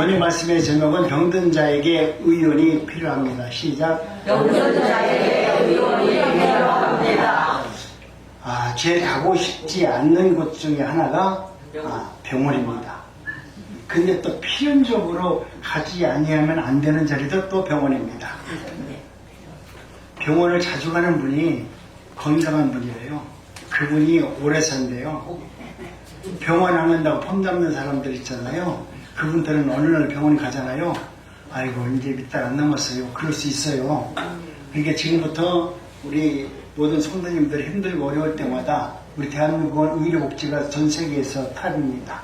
오늘 말씀의 제목은 병든 자에게 의원이 필요합니다. 시작. 병든 자에게 의원이 필요합니다. 제일 가고 싶지 않는 곳 중에 하나가 병원입니다. 근데 또 필연적으로 가지 아니하면 안 되는 자리도 또 병원입니다. 병원을 자주 가는 분이 건강한 분이래요. 그분이 오래 산대요. 병원 안 간다고 폼 잡는 사람들 있잖아요. 그분들은 어느 날 병원 가잖아요. 아이고 이제 몇 달 안 남았어요. 그럴 수 있어요. 그러니까 지금부터 우리 모든 성도님들이 힘들고 어려울 때마다 우리 대한민국은 의료복지가 전 세계에서 탑입니다.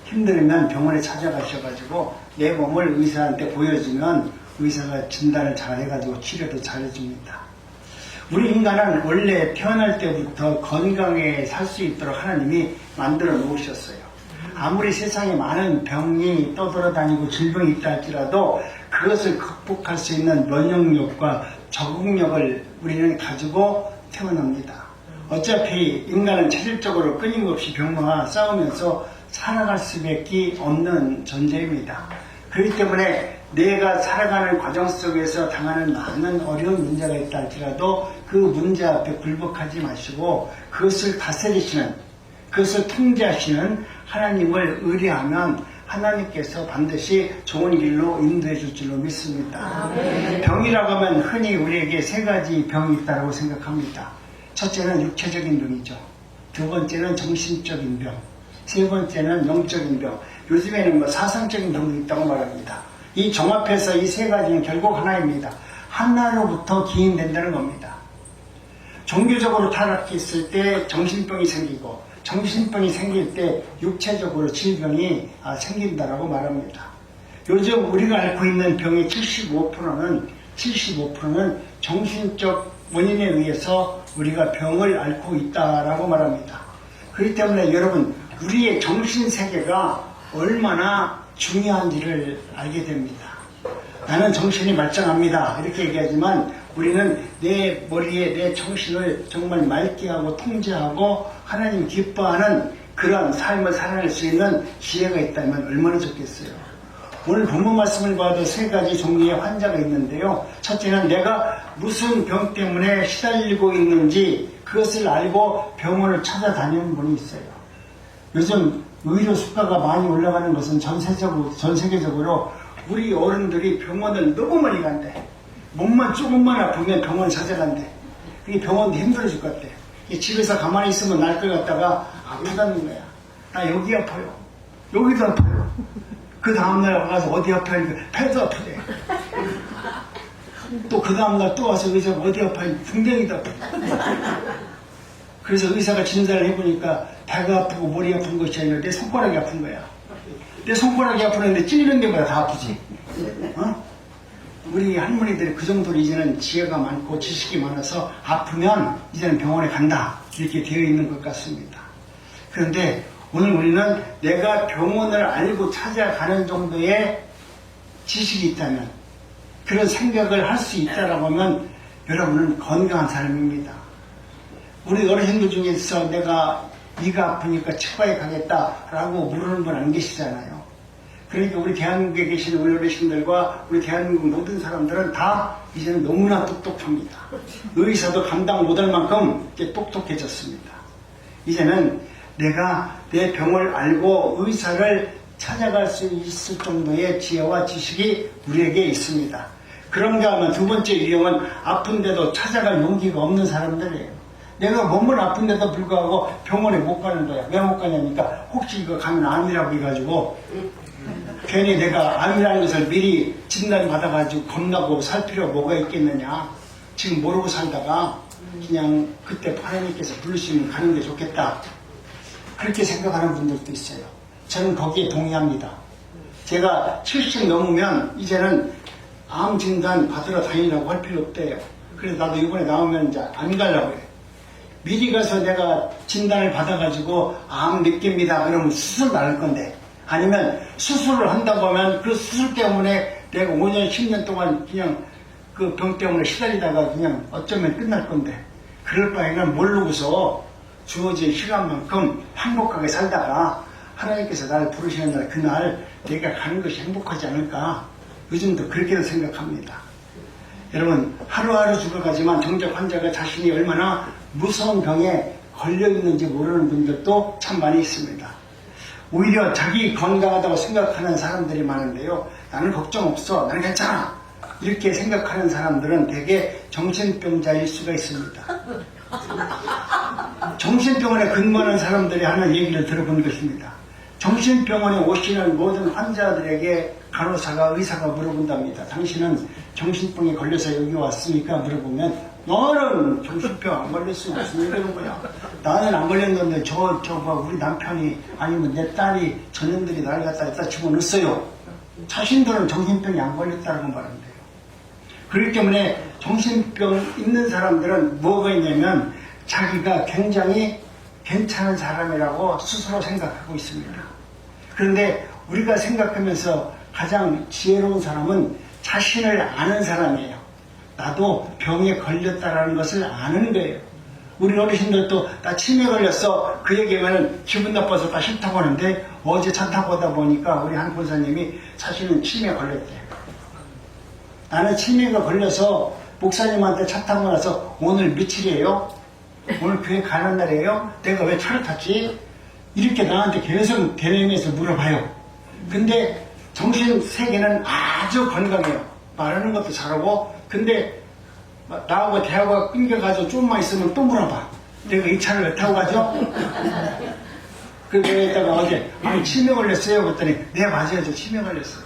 힘들면 병원에 찾아가셔가지고 내 몸을 의사한테 보여주면 의사가 진단을 잘 해가지고 치료도 잘 해줍니다. 우리 인간은 원래 태어날 때부터 건강에 살 수 있도록 하나님이 만들어 놓으셨어요. 아무리 세상에 많은 병이 떠돌아다니고 질병이 있다 할지라도 그것을 극복할 수 있는 면역력과 적응력을 우리는 가지고 태어납니다. 어차피 인간은 체질적으로 끊임없이 병과 싸우면서 살아갈 수밖에 없는 존재입니다. 그렇기 때문에 내가 살아가는 과정 속에서 당하는 많은 어려운 문제가 있다 할지라도 그 문제 앞에 굴복하지 마시고 그것을 다스리시는, 그것을 통제하시는 하나님을 의뢰하면 하나님께서 반드시 좋은 길로 인도해 줄 줄로 믿습니다. 병이라고 하면 흔히 우리에게 세 가지 병이 있다고 생각합니다. 첫째는 육체적인 병이죠. 두 번째는 정신적인 병. 세 번째는 영적인 병. 요즘에는 사상적인 병도 있다고 말합니다. 이 종합해서 이 세 가지는 결국 하나입니다. 하나로부터 기인된다는 겁니다. 종교적으로 타락했을 때 정신병이 생기고 정신병이 생길 때 육체적으로 질병이 생긴다라고 말합니다. 요즘 우리가 앓고 있는 병의 75%는 정신적 원인에 의해서 우리가 병을 앓고 있다라고 말합니다. 그렇기 때문에 여러분 우리의 정신세계가 얼마나 중요한지를 알게 됩니다. 나는 정신이 말짱합니다. 이렇게 얘기하지만 우리는 내 머리에 내 정신을 정말 맑게 하고 통제하고 하나님 기뻐하는 그런 삶을 살아낼 수 있는 지혜가 있다면 얼마나 좋겠어요. 오늘 본문 말씀을 봐도 세 가지 종류의 환자가 있는데요. 첫째는 내가 무슨 병 때문에 시달리고 있는지 그것을 알고 병원을 찾아다니는 분이 있어요. 요즘 의료 수가가 많이 올라가는 것은 전 세계적으로 우리 어른들이 병원을 너무 많이 간대. 몸만 조금만 아프면 병원 찾아간대. 그게 병원도 힘들어 죽 것 같대. 집에서 가만히 있으면 날 것 같다가 아프다는 거야. 나 여기 아파요. 여기도 아파요. 그 다음날 와서 어디 아파요? 팔도 아프대. 또 그 다음날 또 와서 의사가 어디 아파요? 궁뎅이도 아프대. 그래서 의사가 진단을 해보니까 배가 아프고 머리 아픈 것이 아니라 내 손가락이 아픈 거야. 내 손가락이 아프는데 찔리는 데마다 다 아프지. 우리 할머니들이 그 정도로 이제는 지혜가 많고 지식이 많아서 아프면 이제는 병원에 간다 이렇게 되어 있는 것 같습니다. 그런데 오늘 우리는 내가 병원을 알고 찾아가는 정도의 지식이 있다면 그런 생각을 할 수 있다라고 하면 여러분은 건강한 사람입니다. 우리 어르신들 중에서 내가 이가 아프니까 치과에 가겠다라고 물으는 분 안 계시잖아요. 그러니까 우리 대한민국에 계신 우리 어르신들과 우리 대한민국 모든 사람들은 다 이제는 너무나 똑똑합니다. 의사도 감당 못할 만큼 이제 똑똑해졌습니다. 이제는 내가 내 병을 알고 의사를 찾아갈 수 있을 정도의 지혜와 지식이 우리에게 있습니다. 그런가 하면 두 번째 유형은 아픈데도 찾아갈 용기가 없는 사람들이에요. 내가 몸은 아픈데도 불구하고 병원에 못 가는 거야. 왜 못 가냐니까 혹시 이거 가면 암이라고 해가지고 괜히 내가 암이라는 것을 미리 진단 받아가지고 겁나고 살 필요가 뭐가 있겠느냐. 지금 모르고 살다가 그냥 그때 하나님께서 부르시면 가는 게 좋겠다. 그렇게 생각하는 분들도 있어요. 저는 거기에 동의합니다. 제가 70 넘으면 이제는 암 진단 받으러 다니라고 할 필요 없대요. 그래서 나도 이번에 나오면 이제 안 가려고 해. 미리 가서 내가 진단을 받아가지고 암 몇 개입니다. 그러면 수술 나을 건데 아니면 수술을 한다고 하면 그 수술 때문에 내가 5년 10년 동안 그냥 그 병 때문에 시달리다가 그냥 어쩌면 끝날 건데 그럴 바에는 모르고서 주어진 시간만큼 행복하게 살다가 하나님께서 나를 부르시는 날, 그날 내가 가는 것이 행복하지 않을까? 요즘도 그렇게 생각합니다. 여러분, 하루하루 죽어가지만 정작 환자가 자신이 얼마나 무서운 병에 걸려있는지 모르는 분들도 참 많이 있습니다. 오히려 자기 건강하다고 생각하는 사람들이 많은데요. 나는 걱정 없어. 나는 괜찮아. 이렇게 생각하는 사람들은 대개 정신병자일 수가 있습니다. 정신병원에 근무하는 사람들이 하는 얘기를 들어본 것입니다. 정신병원에 오시는 모든 환자들에게 간호사가, 의사가 물어본답니다. 당신은 정신병에 걸려서 여기 왔으니까 물어보면, 너는 정신병 안 걸렸으면 무슨 얘기하는 거야? 나는 안 걸렸는데 우리 남편이 아니면 내 딸이 전현들이 나를 갖다 집어넣었어요. 자신들은 정신병이 안 걸렸다고 말한대요. 그렇기 때문에 정신병 있는 사람들은 뭐가 있냐면 자기가 굉장히 괜찮은 사람이라고 스스로 생각하고 있습니다. 그런데 우리가 생각하면서 가장 지혜로운 사람은 자신을 아는 사람이에요. 나도 병에 걸렸다라는 것을 아는 거예요. 우리 어르신들도 나 치매 걸렸어. 그 얘기하면 기분 나빠서 다 싫다고 하는데 어제 차 타고 오다 보니까 우리 한 권사님이 사실은 치매 걸렸대요. 나는 치매가 걸려서 목사님한테 차 타고 나서 오늘 며칠이에요? 오늘 교회 가는 날이에요? 내가 왜 차를 탔지? 이렇게 나한테 계속 대면에서 물어봐요. 근데 정신 세계는 아주 건강해요. 말하는 것도 잘하고. 근데 나하고 대화가 끊겨가지고 좀만 있으면 또 물어봐. 내가 이 차를 왜 타고 가죠? 그래서 어제 치매 걸렸어요? 그랬더니 네 맞아요. 저 치매 걸렸어요.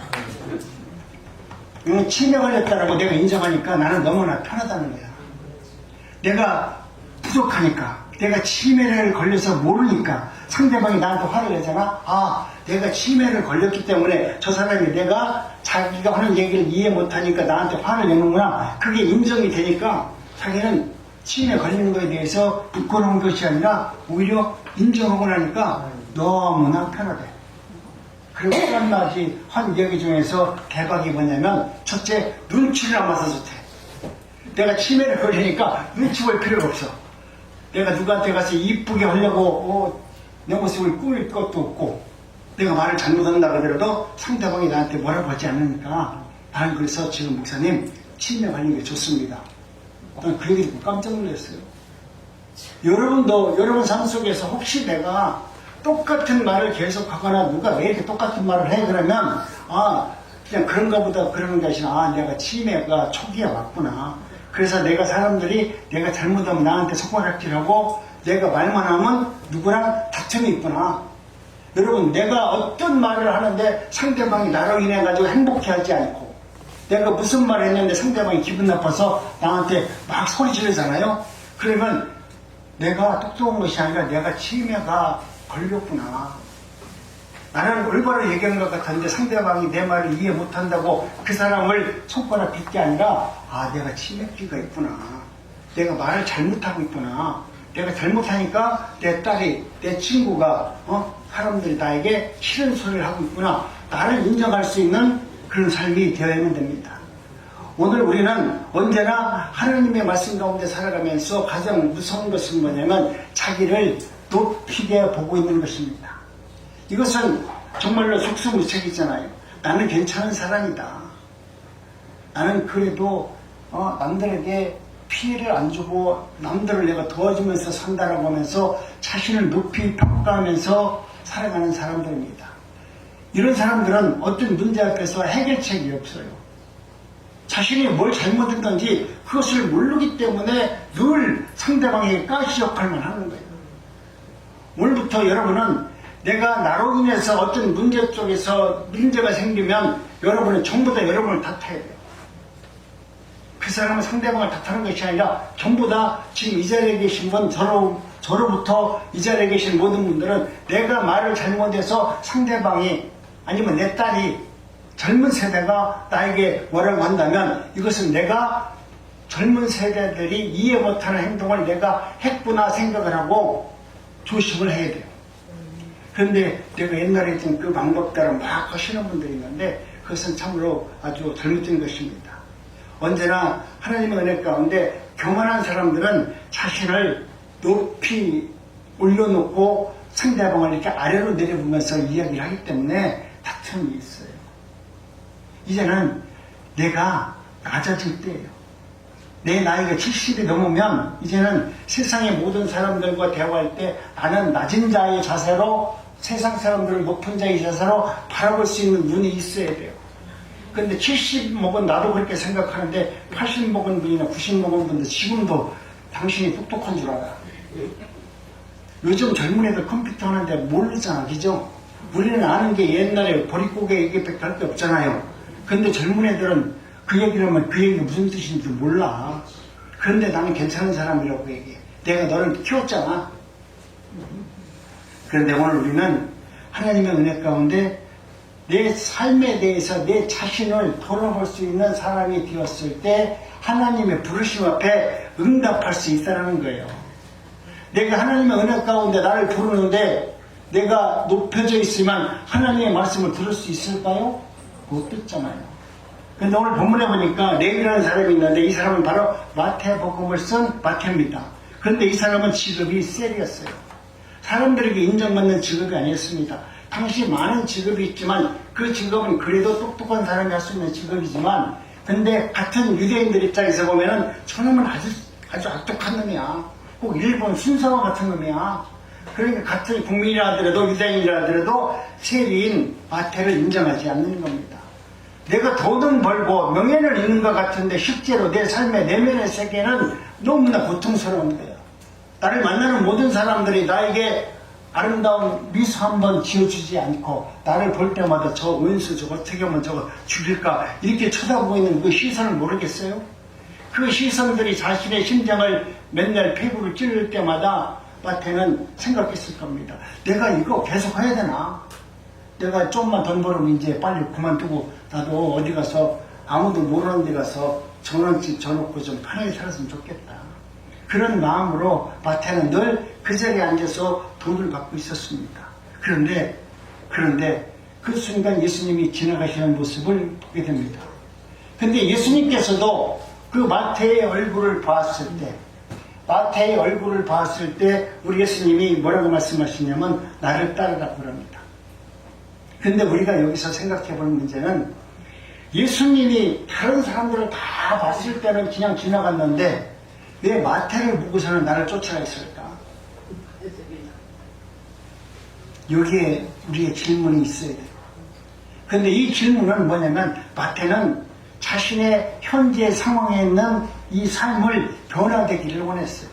치매 걸렸다라고 내가 인정하니까 나는 너무나 편하다는 거야. 내가 부족하니까, 내가 치매를 걸려서 모르니까 상대방이 나한테 화를 내잖아. 아, 내가 치매를 걸렸기 때문에 저 사람이 내가 자기가 하는 얘기를 이해 못하니까 나한테 화를 내는구나. 그게 인정이 되니까 자기는 치매 걸리는 거에 대해서 부끄러운 것이 아니라 오히려 인정하고 나니까 너무나 편하대. 그리고 한 가지 한 얘기 중에서 대박이 뭐냐면, 첫째, 눈치를 안 봐서 좋대. 내가 치매를 걸리니까 눈치 볼 필요가 없어. 내가 누구한테 가서 이쁘게 하려고 내 모습을 꾸밀 것도 없고, 내가 말을 잘못한다 그러더라도 상대방이 나한테 뭐라고 하지 않으니까 나는 그래서 지금 목사님 치매 걸린 게 좋습니다. 나는 그 얘기 듣고 깜짝 놀랐어요. 여러분도 여러분 삶 속에서 혹시 내가 똑같은 말을 계속하거나 누가 왜 이렇게 똑같은 말을 해 그러면 그냥 그런가 보다 그러는 것이 아니라 내가 치매가 초기에 왔구나. 그래서 내가 사람들이 내가 잘못하면 나한테 손가락질하고 내가 말만 하면 누구랑 다툼이 있구나. 여러분, 내가 어떤 말을 하는데 상대방이 나로 인해 가지고 행복해하지 않고, 내가 무슨 말을 했는데 상대방이 기분 나빠서 나한테 막 소리 지르잖아요. 그러면 내가 똑똑한 것이 아니라 내가 치매가 걸렸구나. 나는 올바로 얘기한 것 같았는데 상대방이 내 말을 이해 못한다고 그 사람을 손가락 빗게 아니라 내가 치매기가 있구나. 내가 말을 잘못하고 있구나. 내가 잘못하니까 내 딸이, 내 친구가 사람들이 나에게 싫은 소리를 하고 있구나. 나를 인정할 수 있는 그런 삶이 되어야만 됩니다. 오늘 우리는 언제나 하나님의 말씀 가운데 살아가면서 가장 무서운 것은 뭐냐면 자기를 높이게 보고 있는 것입니다. 이것은 정말로 속수무책이잖아요. 나는 괜찮은 사람이다. 나는 그래도 남들에게 피해를 안 주고 남들을 내가 도와주면서 산다라고 하면서 자신을 높이 평가하면서 살아가는 사람들입니다. 이런 사람들은 어떤 문제 앞에서 해결책이 없어요. 자신이 뭘 잘못했던지 그것을 모르기 때문에 늘 상대방에게 가시 역할만 하는 거예요. 오늘부터 여러분은 내가 나로 인해서 어떤 문제 쪽에서 문제가 생기면 여러분은 전부 다 여러분을 탓해야 돼요. 그 사람은 상대방을 탓하는 것이 아니라 전부 다 지금 이 자리에 계신 분, 저로부터 이 자리에 계신 모든 분들은 내가 말을 잘못해서 상대방이 아니면 내 딸이 젊은 세대가 나에게 뭐라고 한다면 이것은 내가 젊은 세대들이 이해 못하는 행동을 내가 했구나 생각을 하고 조심을 해야 돼요. 그런데 내가 옛날에 했던 그 방법대로 막 하시는 분들이 있는데 그것은 참으로 아주 잘못된 것입니다. 언제나 하나님의 은혜 가운데 교만한 사람들은 자신을 높이 올려놓고 상대방을 이렇게 아래로 내려보면서 이야기를 하기 때문에 다툼이 있어요. 이제는 내가 낮아질 때예요. 내 나이가 70이 넘으면 이제는 세상의 모든 사람들과 대화할 때 나는 낮은 자의 자세로 세상 사람들을 높은 자의 자세로 바라볼 수 있는 눈이 있어야 돼요. 근데 70 먹은 나도 그렇게 생각하는데 80 먹은 분이나 90 먹은 분들 지금도 당신이 똑똑한 줄 알아. 요즘 젊은 애들 컴퓨터 하는데 모르잖아, 그죠? 우리는 아는 게 옛날에 보릿고개 얘기밖에 할 게 없잖아요. 근데 젊은 애들은 그 얘기를 하면 그 얘기 무슨 뜻인지 몰라. 그런데 나는 괜찮은 사람이라고 얘기해. 내가 너를 키웠잖아. 그런데 오늘 우리는 하나님의 은혜 가운데 내 삶에 대해서 내 자신을 돌아볼 수 있는 사람이 되었을 때 하나님의 부르심 앞에 응답할 수 있다는 거예요. 내가 하나님의 은혜 가운데 나를 부르는데 내가 높여져 있으면 하나님의 말씀을 들을 수 있을까요? 못 듣잖아요. 근데 오늘 본문에 보니까 레위라는 사람이 있는데 이 사람은 바로 마태복음을 쓴 마태입니다. 그런데 이 사람은 직업이 셀이었어요. 사람들에게 인정받는 직업이 아니었습니다. 당시 많은 직업이 있지만 그 직업은 그래도 똑똑한 사람이 할 수 있는 직업이지만 근데 같은 유대인들 입장에서 보면은 저놈은 아주 악독한 놈이야. 꼭 일본 순사와 같은 놈이야. 그러니까 같은 국민이라 하더라도 유대인이라 하더라도 세리인 마태를 인정하지 않는 겁니다. 내가 돈은 벌고 명예를 잃는 것 같은데 실제로 내 삶의 내면의 세계는 너무나 고통스러운 거예요. 나를 만나는 모든 사람들이 나에게 아름다운 미소 한번 지어주지 않고 나를 볼 때마다 저 원수 저거 어떻게 하면 저거 죽일까 이렇게 쳐다보고 있는 그 시선을 모르겠어요? 그 시선들이 자신의 심장을 맨날 폐부를 찌를 때마다 마태는 생각했을 겁니다. 내가 이거 계속 해야 되나? 내가 좀만 돈 벌으면 이제 빨리 그만두고 나도 어디 가서 아무도 모르는 데 가서 전원집 져놓고 좀 편하게 살았으면 좋겠다. 그런 마음으로 마태는 늘 그 자리에 앉아서 돈을 받고 있었습니다. 그런데 그 순간 예수님이 지나가시는 모습을 보게 됩니다. 근데 예수님께서도 그 마태의 얼굴을 봤을 때 우리 예수님이 뭐라고 말씀하시냐면 나를 따르라고 그럽니다. 근데 우리가 여기서 생각해 볼 문제는 예수님이 다른 사람들을 다 봤을 때는 그냥 지나갔는데 왜 마태를 보고서는 나를 쫓아갔을까? 여기에 우리의 질문이 있어야 돼요. 근데 이 질문은 뭐냐면 마태는 자신의 현재 상황에 있는 이 삶을 변화되기를 원했어요.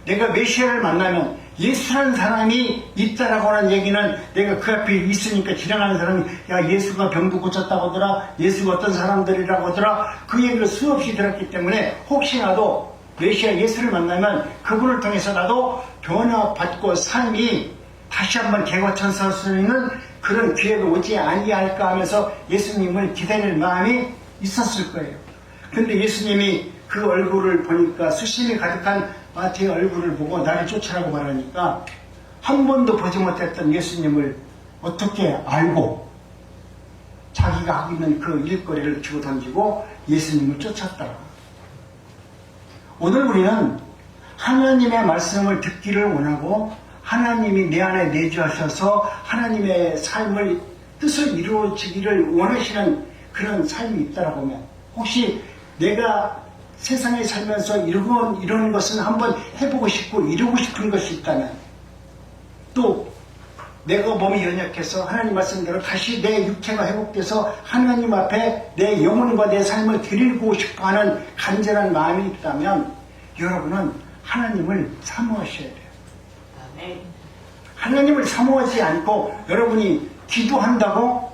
내가 메시아를 만나면 예수라는 사람이 있다라고 하는 얘기는 내가 그 앞에 있으니까 지나가는 사람이 야 예수가 병도 고쳤다고 하더라, 예수가 어떤 사람들이라고 하더라, 그 얘기를 수없이 들었기 때문에 혹시나도 메시아 예수를 만나면 그분을 통해서 나도 변화받고 삶이 다시 한번 개과천선할 수 있는 그런 기회가 오지 아니할까 하면서 예수님을 기다릴 마음이 있었을 거예요. 근데 예수님이 그 얼굴을 보니까 수심이 가득한 마태의 얼굴을 보고 나를 쫓아라고 말하니까 한 번도 보지 못했던 예수님을 어떻게 알고 자기가 하고 있는 그 일거리를 주고 던지고 예수님을 쫓았다. 오늘 우리는 하나님의 말씀을 듣기를 원하고 하나님이 내 안에 내주하셔서 하나님의 삶을 뜻을 이루어지기를 원하시는 그런 삶이 있다라고 하면 혹시 내가 세상에 살면서 이런 것은 한번 해보고 싶고 이루고 싶은 것이 있다면 또 내가 몸이 연약해서 하나님 말씀대로 다시 내 육체가 회복돼서 하나님 앞에 내 영혼과 내 삶을 드리고 싶어하는 간절한 마음이 있다면 여러분은 하나님을 사모하셔야 돼요. 하나님을 사모하지 않고 여러분이 기도한다고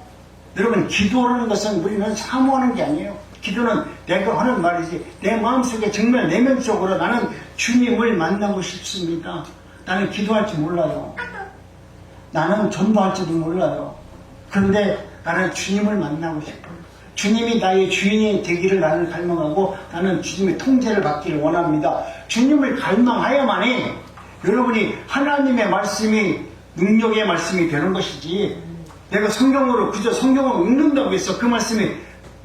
여러분 기도하는 것은 우리는 사모하는 게 아니에요. 기도는 내가 하는 말이지 내 마음속에 정말 내면적으로 나는 주님을 만나고 싶습니다. 나는 기도할 줄 몰라요. 나는 전도할 줄도 몰라요. 그런데 나는 주님을 만나고 싶어요. 주님이 나의 주인이 되기를 나는 갈망하고 나는 주님의 통제를 받기를 원합니다. 주님을 갈망하야만이 여러분이 하나님의 말씀이 능력의 말씀이 되는 것이지 내가 성경으로 그저 성경을 읽는다고 해서 그 말씀이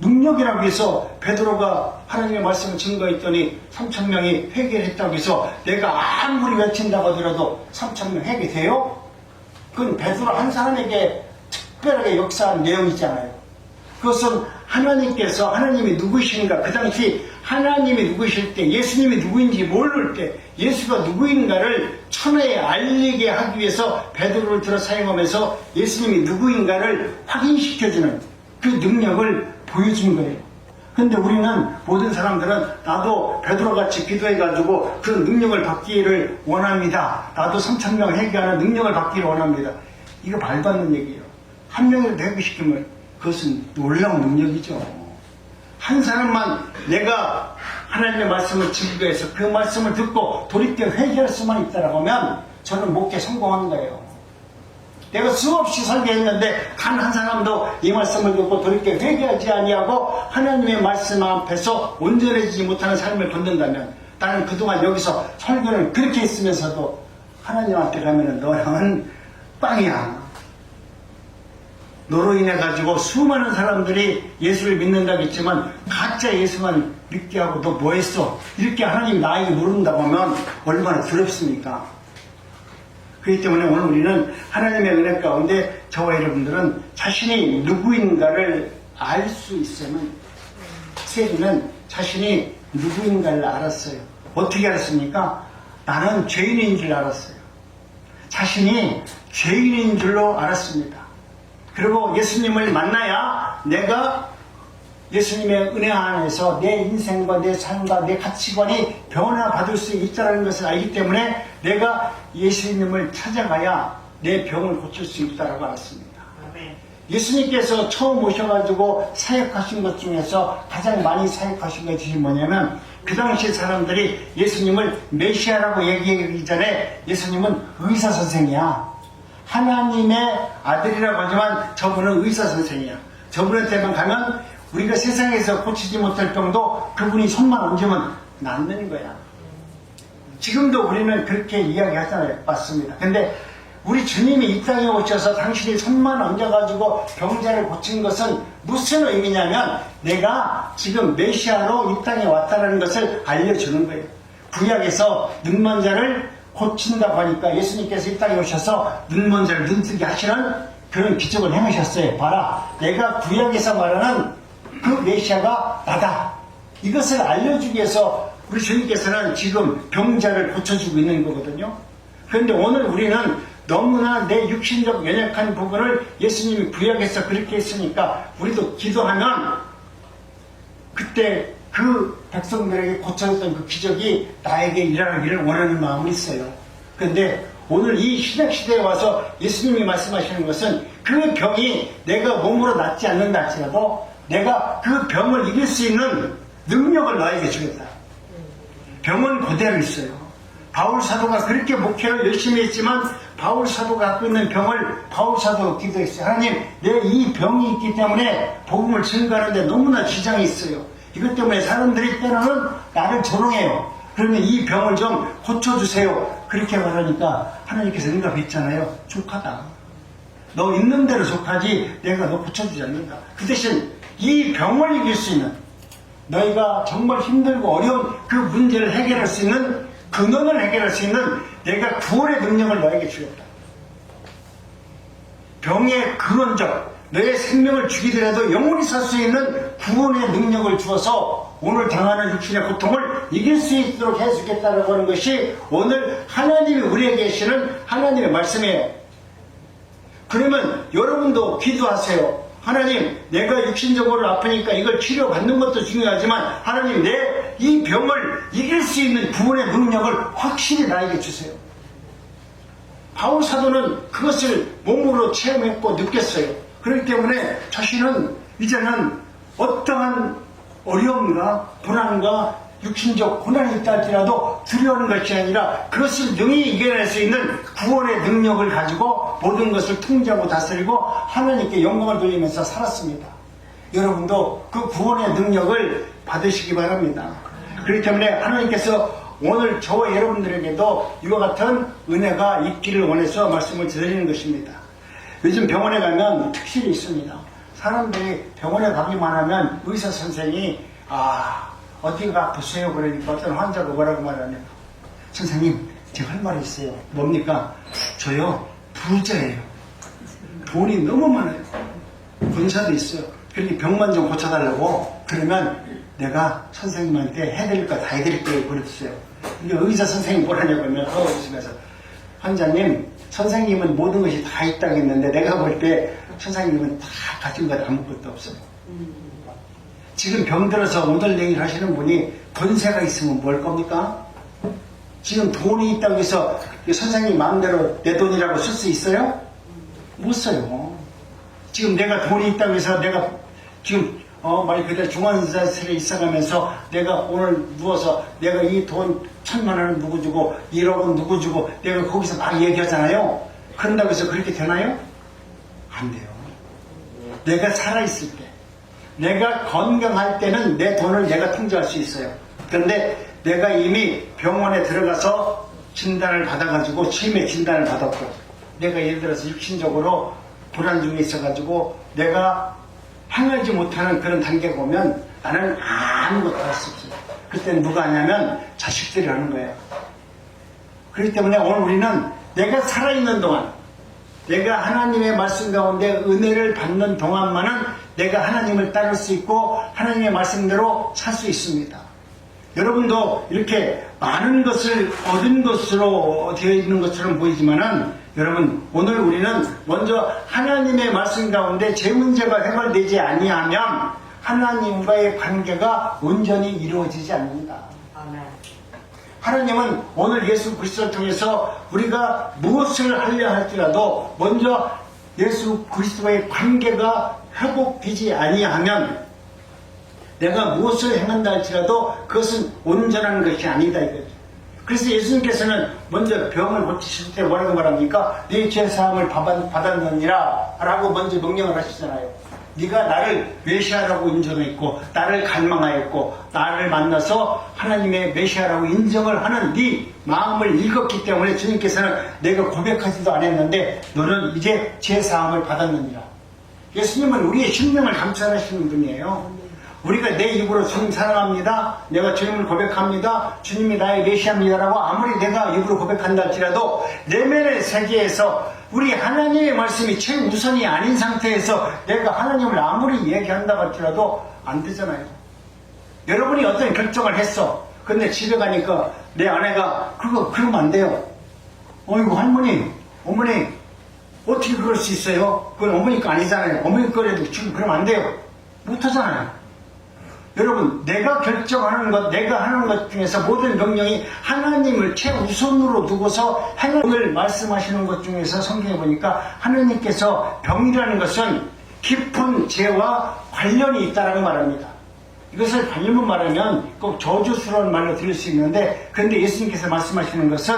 능력이라고 해서 베드로가 하나님의 말씀을 증거했더니 3,000명이 회개를 했다고 해서 내가 아무리 외친다고 하더라도 3,000명 회개돼요? 그건 베드로 한 사람에게 특별하게 역사한 내용이잖아요. 그것은 하나님께서 하나님이 누구신가, 그 당시 하나님이 누구실 때, 예수님이 누구인지 모를 때 예수가 누구인가를 천하에 알리게 하기 위해서 베드로를 들어 사용하면서 예수님이 누구인가를 확인시켜주는 그 능력을 보여준 거예요. 근데 우리는, 모든 사람들은 나도 베드로같이 기도해가지고 그 능력을 받기를 원합니다. 나도 3,000명 회개하는 능력을 받기를 원합니다. 이거 말도 안 되는 얘기예요. 한 명이라도 회개시키면 그것은 놀라운 능력이죠. 한 사람만 내가 하나님의 말씀을 증거해서 그 말씀을 듣고 돌이켜 회개할 수만 있다라고 하면 저는 목회 성공한 거예요. 내가 수없이 설교했는데 단 한 사람도 이 말씀을 듣고 돌이켜 회개하지 아니하고 하나님의 말씀 앞에서 온전해지지 못하는 삶을 건든다면, 나는 그동안 여기서 설교를 그렇게 했으면서도 하나님한테 가면은 너랑은 빵이야. 너로 인해 가지고 수많은 사람들이 예수를 믿는다고 했지만 가짜 예수만 믿게 하고 너 뭐 했어? 이렇게 하나님이 나에게 물은다고 하면 얼마나 두렵습니까? 그렇기 때문에 오늘 우리는 하나님의 은혜 가운데 저와 여러분들은 자신이 누구인가를 알 수 있으면, 세리는 자신이 누구인가를 알았어요. 어떻게 알았습니까? 나는 죄인인 줄 알았어요. 자신이 죄인인 줄로 알았습니다. 그리고 예수님을 만나야 내가 예수님의 은혜 안에서 내 인생과 내 삶과 내 가치관이 변화받을 수 있다는 것을 알기 때문에 내가 예수님을 찾아가야 내 병을 고칠 수 있다고 알았습니다. 예수님께서 처음 오셔가지고 사역하신 것 중에서 가장 많이 사역하신 것이 뭐냐면, 그 당시 사람들이 예수님을 메시아라고 얘기하기 전에 예수님은 의사선생이야, 하나님의 아들이라고 하지만 저분은 의사선생이야, 저분한테만 가면 우리가 세상에서 고치지 못할 병도 그분이 손만 얹으면 낫는 거야. 지금도 우리는 그렇게 이야기하잖아요. 맞습니다. 근데 우리 주님이 이 땅에 오셔서 당신이 손만 얹어가지고 병자를 고친 것은 무슨 의미냐면, 내가 지금 메시아로 이 땅에 왔다는 것을 알려주는 거예요. 구약에서 눈먼 자를 고친다고 하니까 예수님께서 이 땅에 오셔서 눈먼 자를 눈뜨게 하시는 그런 기적을 행하셨어요. 봐라, 내가 구약에서 말하는 그 메시아가 나다. 이것을 알려주기 위해서 우리 주님께서는 지금 병자를 고쳐주고 있는 거거든요. 그런데 오늘 우리는 너무나 내 육신적 연약한 부분을 예수님이 구약에서 그렇게 했으니까 우리도 기도하면 그때 그 백성들에게 고쳐졌던 그 기적이 나에게 일어나기를 원하는 마음이 있어요. 그런데 오늘 이 신약시대에 와서 예수님이 말씀하시는 것은 그 병이 내가 몸으로 낫지 않는다 할지라도 내가 그 병을 이길 수 있는 능력을 너에게 주겠다. 병은 그대로 있어요. 바울 사도가 그렇게 목회를 열심히 했지만 바울 사도가 갖고 있는 병을 바울 사도가 기도했어요. 하나님, 내 이 병이 있기 때문에 복음을 증거하는데 너무나 지장이 있어요. 이것 때문에 사람들이 때로는 나를 조롱해요. 그러면 이 병을 좀 고쳐주세요. 그렇게 말하니까 하나님께서 응답했잖아요. 족하다. 너 있는 대로 족하지 내가 너 고쳐주지 않는다. 그 대신 이 병을 이길 수 있는, 너희가 정말 힘들고 어려운 그 문제를 해결할 수 있는, 근원을 해결할 수 있는 내가 구원의 능력을 너에게 주겠다. 병의 근원적, 너의 생명을 죽이더라도 영원히 살 수 있는 구원의 능력을 주어서 오늘 당하는 육신의 고통을 이길 수 있도록 해주겠다라고 하는 것이 오늘 하나님이 우리에게 계시는 하나님의 말씀이에요. 그러면 여러분도 기도하세요. 하나님, 내가 육신적으로 아프니까 이걸 치료받는 것도 중요하지만 하나님, 내 이 병을 이길 수 있는 구원의 능력을 확실히 나에게 주세요. 바울 사도는 그것을 몸으로 체험했고 느꼈어요. 그렇기 때문에 자신은 이제는 어떠한 어려움과 불안과 육신적 고난이 있다 할지라도 두려워하는 것이 아니라 그것을 능히 이겨낼 수 있는 구원의 능력을 가지고 모든 것을 통제하고 다스리고 하나님께 영광을 돌리면서 살았습니다. 여러분도 그 구원의 능력을 받으시기 바랍니다. 그렇기 때문에 하나님께서 오늘 저와 여러분들에게도 이와 같은 은혜가 있기를 원해서 말씀을 드리는 것입니다. 요즘 병원에 가면 특실이 있습니다. 사람들이 병원에 가기만 하면 의사 선생이 어디가 아프세요? 그러니까 어떤 환자가 뭐라고 말하냐면, 선생님, 제가 할 말이 있어요. 뭡니까? 저요, 부자예요. 돈이 너무 많아요. 군사도 있어요. 그러니 병만 좀 고쳐달라고 그러면 내가 선생님한테 해드릴 거 다 해드릴게요. 그랬어요. 근데 의사 선생님 뭐라냐고 하면 웃으면서 환자님, 선생님은 모든 것이 다 있다고 했는데 내가 볼 때 선생님은 다 가진 것 아무것도 없어요. 지금 병들어서 오늘 내일 하시는 분이 권세가 있으면 뭘 겁니까? 지금 돈이 있다고 해서 선생님 마음대로 내 돈이라고 쓸 수 있어요? 못 써요. 지금 내가 돈이 있다고 해서 내가 지금 말 그대로 중환자실에 있어가면서 내가 오늘 누워서 내가 이 돈 1,000만 원은 누구 주고 1억은 누구 주고 내가 거기서 막 얘기하잖아요. 그런다고 해서 그렇게 되나요? 안 돼요. 내가 살아있을 때, 내가 건강할 때는 내 돈을 내가 통제할 수 있어요. 그런데 내가 이미 병원에 들어가서 진단을 받아가지고 치매 진단을 받았고, 내가 예를 들어서 육신적으로 불안 중에 있어가지고 내가 행하지 못하는 그런 단계가 오면 나는 아무것도 할 수 없어요. 그때는 누가 하냐면 자식들이 하는 거예요. 그렇기 때문에 오늘 우리는 내가 살아있는 동안, 내가 하나님의 말씀 가운데 은혜를 받는 동안만은 내가 하나님을 따를 수 있고 하나님의 말씀대로 살 수 있습니다. 여러분도 이렇게 많은 것을 얻은 것으로 되어 있는 것처럼 보이지만은 여러분, 오늘 우리는 먼저 하나님의 말씀 가운데 제 문제가 해결되지 아니하면 하나님과의 관계가 온전히 이루어지지 않는다. 아멘. 하나님은 오늘 예수 그리스도를 통해서 우리가 무엇을 하려 할지라도 먼저 예수 그리스도와의 관계가 회복되지 아니하면 내가 무엇을 행한다 할지라도 그것은 온전한 것이 아니다 이거죠. 그래서 예수님께서는 먼저 병을 고치실 때 뭐라고 말합니까? 네 죄사함을 받았느니라 라고 먼저 명령을 하시잖아요. 네가 나를 메시아라고 인정했고 나를 갈망하였고 나를 만나서 하나님의 메시아라고 인정을 하는 네 마음을 읽었기 때문에 주님께서는 내가 고백하지도 않았는데 너는 이제 죄사함을 받았느니라. 예수님은 우리의 심령을 감찰하시는 분이에요. 우리가 내 입으로 주님 사랑합니다, 내가 주님을 고백합니다, 주님이 나의 메시아입니다라고 아무리 내가 입으로 고백한다 할지라도 내면의 세계에서 우리 하나님의 말씀이 최우선이 아닌 상태에서 내가 하나님을 아무리 얘기한다고 할지라도 안 되잖아요. 여러분이 어떤 결정을 했어. 근데 집에 가니까 내 아내가 그러면 안 돼요. 어이구 할머니, 어머니 어떻게 그럴 수 있어요? 그건 어머니 거 아니잖아요. 어머니 거라도 지금 그러면 안 돼요. 못하잖아요. 여러분, 내가 결정하는 것, 내가 하는 것 중에서 모든 명령이 하나님을 최우선으로 두고서 오늘 말씀하시는 것 중에서 성경에 보니까 하나님께서 병이라는 것은 깊은 죄와 관련이 있다라고 말합니다. 이것을 반일문 말하면 꼭 저주스러운 말로 들릴 수 있는데, 그런데 예수님께서 말씀하시는 것은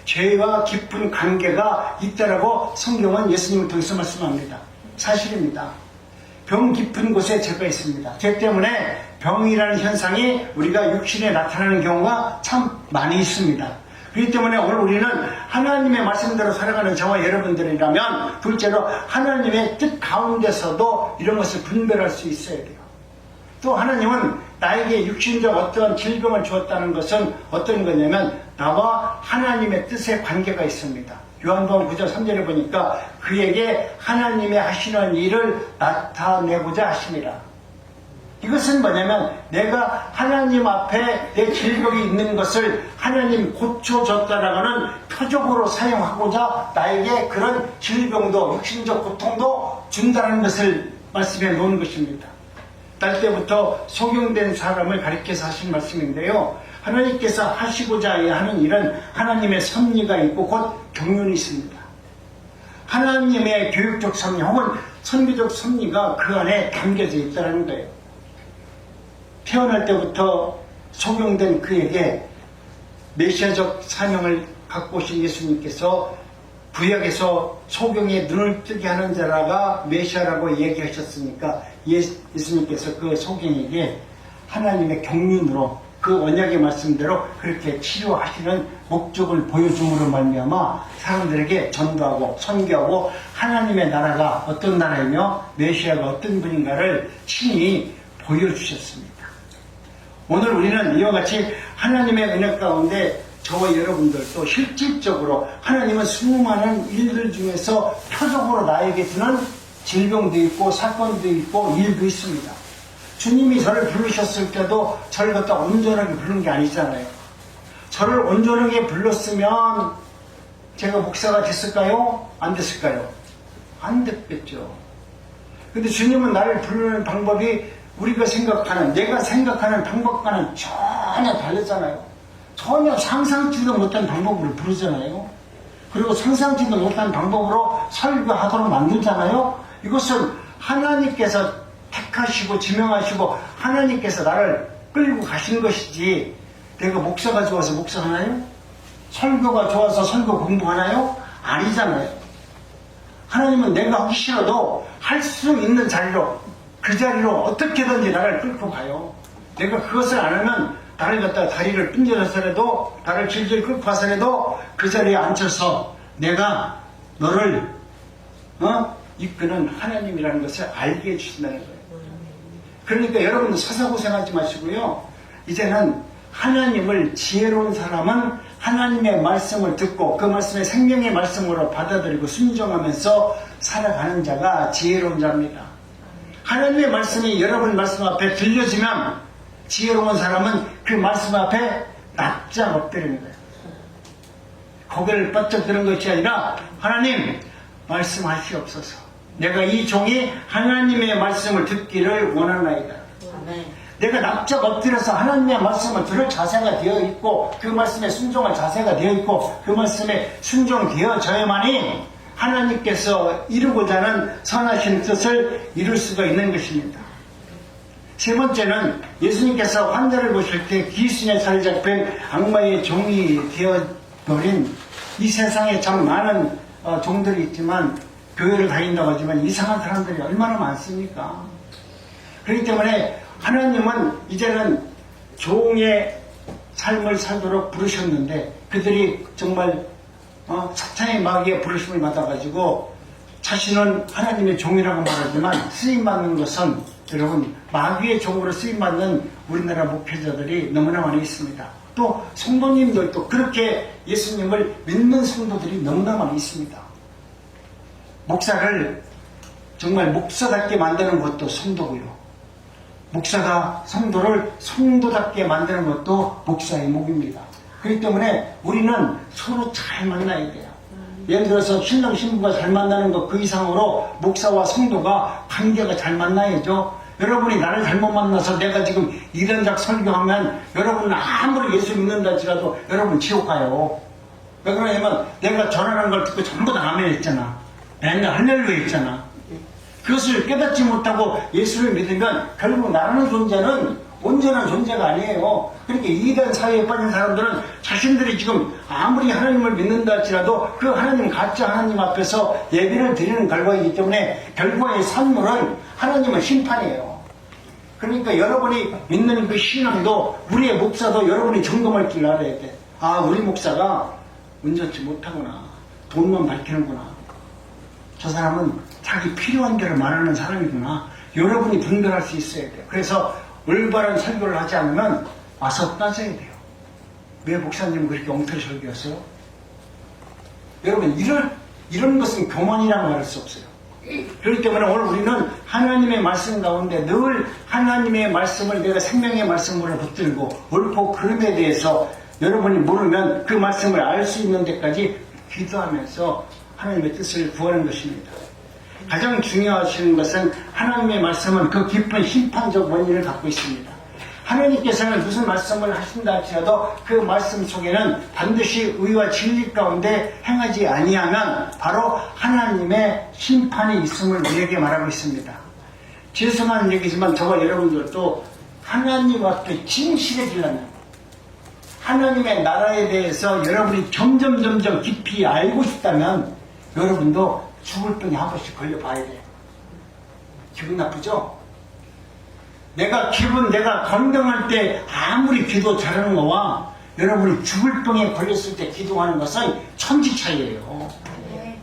죄와 깊은 관계가 있다라고 성경은 예수님을 통해서 말씀합니다. 사실입니다. 병 깊은 곳에 죄가 있습니다. 죄 때문에 병이라는 현상이 우리가 육신에 나타나는 경우가 참 많이 있습니다. 그렇기 때문에 오늘 우리는 하나님의 말씀대로 살아가는 저와 여러분들이라면 둘째로 하나님의 뜻 가운데서도 이런 것을 분별할 수 있어야 돼요. 또 하나님은 나에게 육신적 어떠한 질병을 주었다는 것은 어떤 거냐면 나와 하나님의 뜻의 관계가 있습니다. 요한복음 9장 3절에 보니까 그에게 하나님의 하시는 일을 나타내고자 하심이라. 이것은 뭐냐면 내가 하나님 앞에 내 질병이 있는 것을 하나님 고쳐줬다라는 표적으로 사용하고자 나에게 그런 질병도 육신적 고통도 준다는 것을 말씀해 놓은 것입니다. 딸 때부터 소경된 사람을 가리켜서 하신 말씀인데요. 하나님께서 하시고자 하는 일은 하나님의 섭리가 있고 곧 경륜이 있습니다. 하나님의 교육적 섭리 혹은 선교적 섭리가 그 안에 담겨져 있다는 거예요. 태어날 때부터 소경된 그에게 메시아적 사명을 갖고 오신 예수님께서 구약에서 소경의 눈을 뜨게 하는 자라가 메시아라고 얘기하셨으니까 예수님께서 그 소경에게 하나님의 경륜으로 그 언약의 말씀대로 그렇게 치료하시는 목적을 보여줌으로 말미암아 사람들에게 전도하고 선교하고 하나님의 나라가 어떤 나라이며 메시아가 어떤 분인가를 친히 보여주셨습니다. 오늘 우리는 이와 같이 하나님의 은혜 가운데 저와 여러분들도 실질적으로 하나님은 수많은 일들 중에서 표적으로 나에게 주는 질병도 있고 사건도 있고 일도 있습니다. 주님이 저를 부르셨을 때도 저를 갖다 온전하게 부른 게 아니잖아요. 저를 온전하게 불렀으면 제가 목사가 됐을까요? 안 됐을까요? 안 됐겠죠. 근데 주님은 나를 부르는 방법이 우리가 생각하는, 내가 생각하는 방법과는 전혀 다르잖아요. 전혀 상상치도 못한 방법으로 부르잖아요. 그리고 상상치도 못한 방법으로 설교하도록 만들잖아요. 이것은 하나님께서 택하시고 지명하시고 하나님께서 나를 끌고 가신 것이지, 내가 목사가 좋아서 목사하나요? 설교가 좋아서 설교 공부하나요? 아니잖아요. 하나님은 내가 하기 싫어도 할 수 있는 자리로, 그 자리로 어떻게든지 나를 끌고 가요. 내가 그것을 안 하면 나를 갖다가 다리를 핀져서라도, 나를 질질 끌고 가서라도 그 자리에 앉혀서 내가 너를 이끄는 하나님이라는 것을 알게 해주신다는 거예요. 그러니까 여러분들 사사고생하지 마시고요. 이제는 하나님을, 지혜로운 사람은 하나님의 말씀을 듣고 그 말씀의 생명의 말씀으로 받아들이고 순종하면서 살아가는 자가 지혜로운 자입니다. 하나님의 말씀이 여러분 말씀 앞에 들려지면 지혜로운 사람은 그 말씀 앞에 납작 엎드리는 거예요. 고개를 바짝 드는 것이 아니라, 하나님 말씀하시옵소서. 내가 이 종이 하나님의 말씀을 듣기를 원하나이다. 내가 납작 엎드려서 하나님의 말씀을 들을 자세가 되어 있고, 그 말씀에 순종할 자세가 되어 있고, 그 말씀에 순종되어져야만이 하나님께서 이루고자 하는 선하신 뜻을 이룰 수가 있는 것입니다. 세 번째는, 예수님께서 환자를 보실 때 귀신에 사로잡힌 악마의 종이 되어버린, 이 세상에 참 많은 종들이 있지만, 교회를 다닌다고 하지만 이상한 사람들이 얼마나 많습니까? 그렇기 때문에 하나님은 이제는 종의 삶을 살도록 부르셨는데, 그들이 정말 사탄의 마귀의 부르심을 받아가지고 자신은 하나님의 종이라고 말하지만 쓰임받는 것은, 여러분, 마귀의 종으로 쓰임받는 우리나라 목회자들이 너무나 많이 있습니다. 또 성도님들도 그렇게 예수님을 믿는 성도들이 너무나 많이 있습니다. 목사를 정말 목사답게 만드는 것도 성도고요, 목사가 성도를 성도답게 만드는 것도 목사의 목입니다. 그렇기 때문에 우리는 서로 잘 만나야 돼요. 예를 들어서 신랑 신부가 잘 만나는 것 그 이상으로 목사와 성도가 관계가 잘 만나야죠. 여러분이 나를 잘못 만나서 내가 지금 이런작 설교하면 여러분은 아무리 예수 믿는다 할지라도 여러분 지옥 가요. 왜 그러냐면 내가 전하는 걸 듣고 전부 다 아멘 했잖아. 맨날 할렐루야 했잖아. 그것을 깨닫지 못하고 예수를 믿으면 결국 나라는 존재는 온전한 존재가 아니에요. 그러니까 이단 사회에 빠진 사람들은 자신들이 지금 아무리 하나님을 믿는다 할지라도 그 하나님, 가짜 하나님 앞에서 예배를 드리는 결과이기 때문에 결과의 산물은 하나님은 심판이에요. 그러니까 여러분이 믿는 그 신앙도, 우리의 목사도 여러분이 점검할 줄 알아야 돼. 아, 우리 목사가 운전치 못하구나, 돈만 밝히는구나, 저 사람은 자기 필요한 대로 말하는 사람이구나, 여러분이 분별할 수 있어야 돼요. 그래서 올바른 설교를 하지 않으면 와서 따져야 돼요. 왜 목사님은 그렇게 엉터리 설교했어요? 여러분, 이런 것은 교만이라고 말할 수 없어요. 그렇기 때문에 오늘 우리는 하나님의 말씀 가운데 늘 하나님의 말씀을 내가 생명의 말씀으로 붙들고 옳고 그름에 대해서 여러분이 모르면 그 말씀을 알 수 있는 데까지 기도하면서 하나님의 뜻을 구하는 것입니다. 가장 중요하신 것은 하나님의 말씀은 그 깊은 심판적 원리를 갖고 있습니다. 하나님께서는 무슨 말씀을 하신다 할지라도 그 말씀 속에는 반드시 의와 진리 가운데 행하지 아니하면 바로 하나님의 심판이 있음을 우리에게 말하고 있습니다. 죄송한 얘기지만 저와 여러분들도 하나님 앞에 진실해지려면, 하나님의 나라에 대해서 여러분이 점점 깊이 알고 싶다면 여러분도 죽을 병에 한 번씩 걸려봐야 돼요. 기분 나쁘죠? 내가 건강할 때 아무리 기도 잘하는 거와 여러분이 죽을 병에 걸렸을 때 기도하는 것은 천지 차이예요. 네.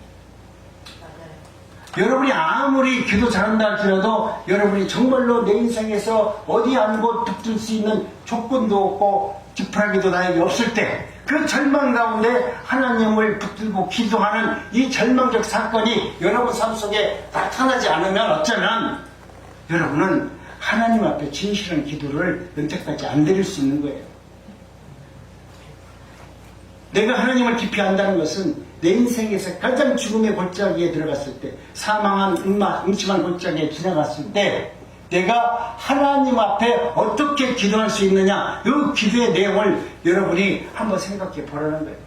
여러분이 아무리 기도 잘한다 할지라도 여러분이 정말로 내 인생에서 어디 한 곳 붙들 수 있는 조건도 없고 지푸라기도 나에게 없을 때 그 절망 가운데 하나님을 붙들고 기도하는 이 절망적 사건이 여러분 삶 속에 나타나지 않으면 어쩌면 여러분은 하나님 앞에 진실한 기도를 여태까지 안 드릴 수 있는 거예요. 내가 하나님을 깊이 안다는 것은 내 인생에서 가장 죽음의 골짜기에 들어갔을 때, 사망한 음침한 골짜기에 지나갔을 때 내가 하나님 앞에 어떻게 기도할 수 있느냐, 이 기도의 내용을 여러분이 한번 생각해 보라는 거예요.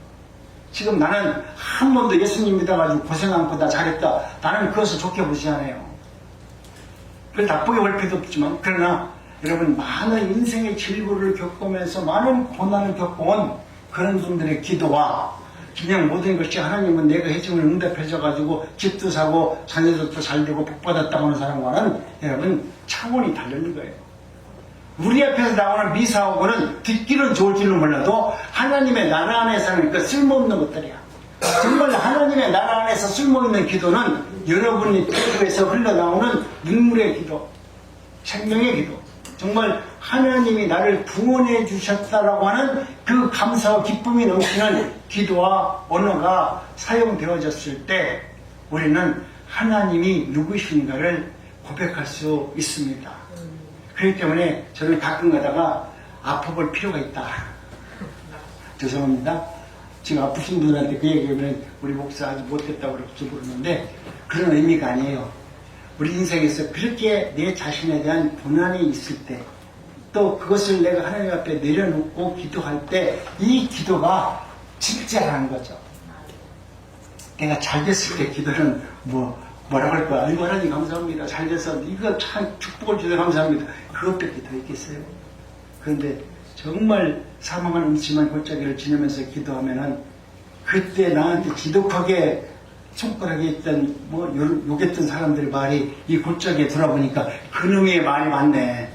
지금 나는 한 번도 예수님 믿어가지고 고생 않고 나 잘했다, 나는 그것을 좋게 보지 않아요. 그걸 나쁘게 볼 필요도 없지만, 그러나 여러분 많은 인생의 질고를 겪으면서 많은 고난을 겪어온 그런 분들의 기도와 그냥 모든 것이 하나님은 내가 해주면 응답해줘가지고 집도 사고 자녀들도 잘되고 복받았다고 하는 사람과는 여러분 차원이 다른 거예요. 우리 앞에서 나오는 미사오고는 듣기는 좋을지는 몰라도 하나님의 나라 안에서는 그 쓸모없는 것들이야. 정말 하나님의 나라 안에서 쓸모있는 기도는 여러분이 기도에서 흘러나오는 눈물의 기도, 생명의 기도, 정말 하나님이 나를 구원해 주셨다라고 하는 그 감사와 기쁨이 넘치는 기도와 언어가 사용되어졌을 때 우리는 하나님이 누구신가를 고백할 수 있습니다. 그렇기 때문에 저는 가끔 가다가 아파볼 필요가 있다. 죄송합니다. 지금 아프신 분들한테 그 얘기하면 우리 목사 아주 못됐다고 그렇게 부르는데 그런 의미가 아니에요. 우리 인생에서 그렇게 내 자신에 대한 고난이 있을 때, 또 그것을 내가 하나님 앞에 내려놓고 기도할 때 이 기도가 진짜라는 거죠. 내가 잘 됐을 때 기도는 뭐라고 할 거야. 아이고 하나님 감사합니다. 잘 돼서 이거 참 축복을 주셔서 감사합니다. 그것밖에 더 있겠어요. 그런데 정말 사망한 음침한 골짜기를 지나면서 기도하면은 그때 나한테 지독하게 손가락에 있던 욕했던 사람들의 말이 이 골짜기에 돌아보니까 그놈의 말이 맞네.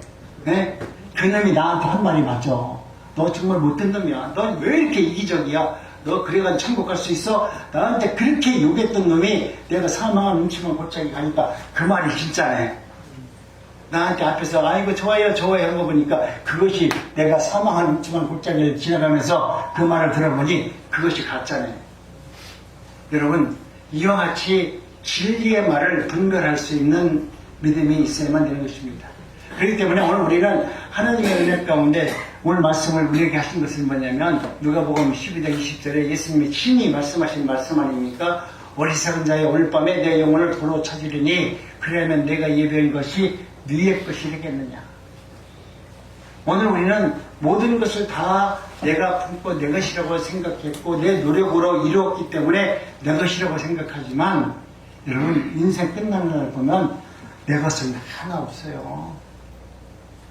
네? 그놈이 나한테 한 말이 맞아. 너 정말 못된 놈이야. 너 왜 이렇게 이기적이야? 너 그래가지고 천국 갈 수 있어? 나한테 그렇게 욕했던 놈이 내가 사망한 음침한 골짜기 가니까 그 말이 진짜네. 나한테 앞에서 아이고 좋아요 좋아요 하는 거 보니까 그것이 내가 사망한 음침한 골짜기를 지나가면서 그 말을 들어보니 그것이 가짜네. 여러분 이와 같이 진리의 말을 분별할 수 있는 믿음이 있어야만 되는 것입니다. 그렇기 때문에 오늘 우리는 하나님의 은혜 가운데 오늘 말씀을 우리에게 하신 것은 뭐냐면 누가복음 12장 20절에 예수님이 친히 말씀하신 말씀 아닙니까? 어리석은 자여 오늘 밤에 내 영혼을 도로 찾으리니 그러면 내가 예배한 것이 네의 것이 되겠느냐. 오늘 우리는 모든 것을 다 내가 품고 내 것이라고 생각했고 내 노력으로 이루었기 때문에 내 것이라고 생각하지만 여러분 인생 끝나는 날 보면 내 것은 하나 없어요.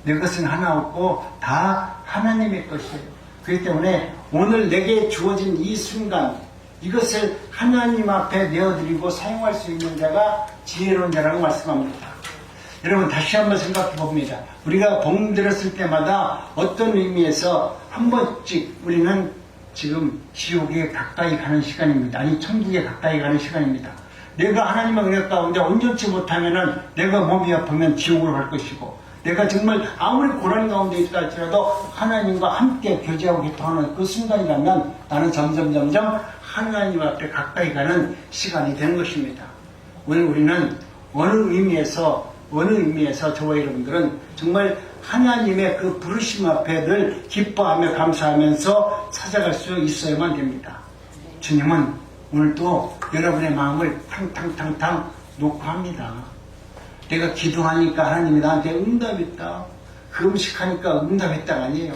내 것은 하나 없고 다 하나님의 것이에요. 그렇기 때문에 오늘 내게 주어진 이 순간 이것을 하나님 앞에 내어드리고 사용할 수 있는 자가 지혜로운 자라고 말씀합니다. 여러분 다시 한번 생각해 봅니다. 우리가 복 들었을 때마다 어떤 의미에서 한 번씩 우리는 지금 지옥에 가까이 가는 시간입니다. 아니 천국에 가까이 가는 시간입니다. 내가 하나님의 은혜 가운데 온전치 못하면은 내가 몸이 아프면 지옥으로 갈 것이고 내가 정말 아무리 고난 가운데 있다 할지라도 하나님과 함께 교제하고 기도하는 그 순간이라면 나는 점점 하나님 앞에 가까이 가는 시간이 되는 것입니다. 오늘 우리는 어느 의미에서 저와 여러분들은 정말 하나님의 그 부르심 앞에 늘 기뻐하며 감사하면서 찾아갈 수 있어야만 됩니다. 주님은 오늘도 여러분의 마음을 탕탕탕탕 놓고 합니다. 내가 기도하니까 하나님이 나한테 응답했다. 그 음식하니까 응답했다가 아니에요.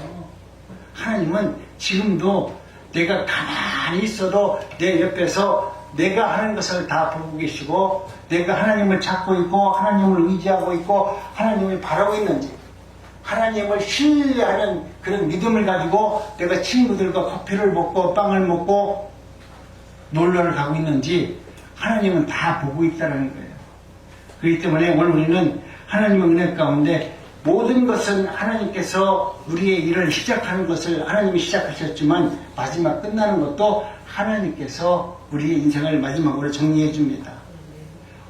하나님은 지금도 내가 가만히 있어도 내 옆에서 내가 하는 것을 다 보고 계시고 내가 하나님을 찾고 있고 하나님을 의지하고 있고 하나님을 바라고 있는지 하나님을 신뢰하는 그런 믿음을 가지고 내가 친구들과 커피를 먹고 빵을 먹고 놀러를 가고 있는지 하나님은 다 보고 있다는 거예요. 그렇기 때문에 오늘 우리는 하나님의 은혜 가운데 모든 것은 하나님께서 우리의 일을 시작하는 것을 하나님이 시작하셨지만 마지막 끝나는 것도 하나님께서 우리의 인생을 마지막으로 정리해 줍니다.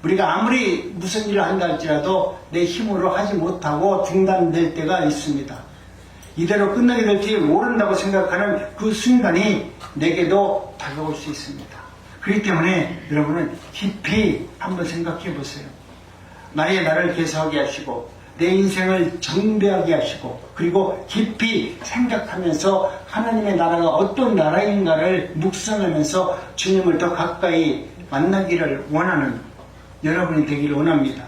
우리가 아무리 무슨 일을 한다 할지라도 내 힘으로 하지 못하고 중단될 때가 있습니다. 이대로 끝나게 될지 모른다고 생각하는 그 순간이 내게도 다가올 수 있습니다. 그렇기 때문에 여러분은 깊이 한번 생각해 보세요. 나를 개서하게 하시고 내 인생을 정배하게 하시고 그리고 깊이 생각하면서 하나님의 나라가 어떤 나라인가를 묵상하면서 주님을 더 가까이 만나기를 원하는 여러분이 되기를 원합니다.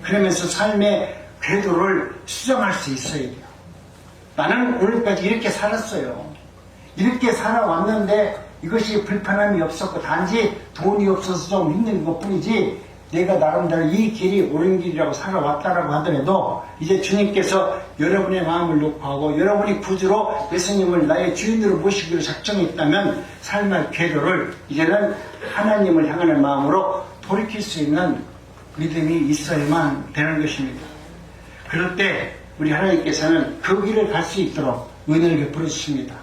그러면서 삶의 궤도를 수정할 수 있어야 돼요. 나는 오늘까지 이렇게 살았어요. 이렇게 살아왔는데 이것이 불편함이 없었고 단지 돈이 없어서 좀 힘든 것 뿐이지 내가 나름대로 이 길이 옳은 길이라고 살아왔다라고 하더라도 이제 주님께서 여러분의 마음을 녹화하고 여러분이 구주로 예수님을 나의 주인으로 모시기로 작정했다면 삶의 궤도를 이제는 하나님을 향하는 마음으로 돌이킬 수 있는 믿음이 있어야만 되는 것입니다. 그럴 때 우리 하나님께서는 그 길을 갈 수 있도록 은혜를 베풀어 주십니다.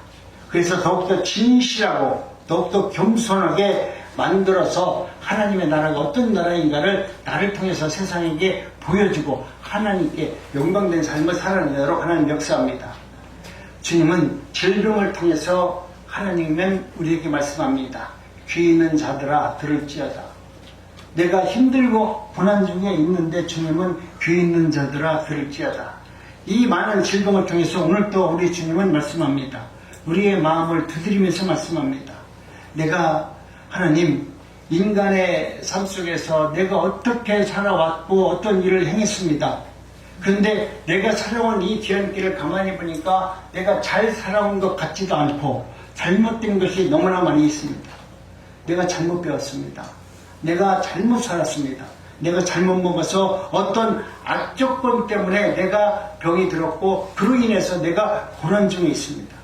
그래서 더욱더 진실하고 더욱더 겸손하게 만들어서 하나님의 나라가 어떤 나라인가를 나를 통해서 세상에게 보여주고 하나님께 영광된 삶을 살아내도록 하나님 역사합니다. 주님은 질병을 통해서 하나님은 우리에게 말씀합니다. 귀 있는 자들아 들을지어다. 내가 힘들고 고난 중에 있는데 주님은 귀 있는 자들아 들을지어다. 이 많은 질병을 통해서 오늘도 우리 주님은 말씀합니다. 우리의 마음을 두드리면서 말씀합니다. 내가 하나님 인간의 삶 속에서 내가 어떻게 살아왔고 어떤 일을 행했습니다. 그런데 내가 살아온 이 뒤안길을 가만히 보니까 내가 잘 살아온 것 같지도 않고 잘못된 것이 너무나 많이 있습니다. 내가 잘못 배웠습니다. 내가 잘못 살았습니다. 내가 잘못 먹어서 어떤 악조건 때문에 내가 병이 들었고 그로 인해서 내가 고난 중에 있습니다.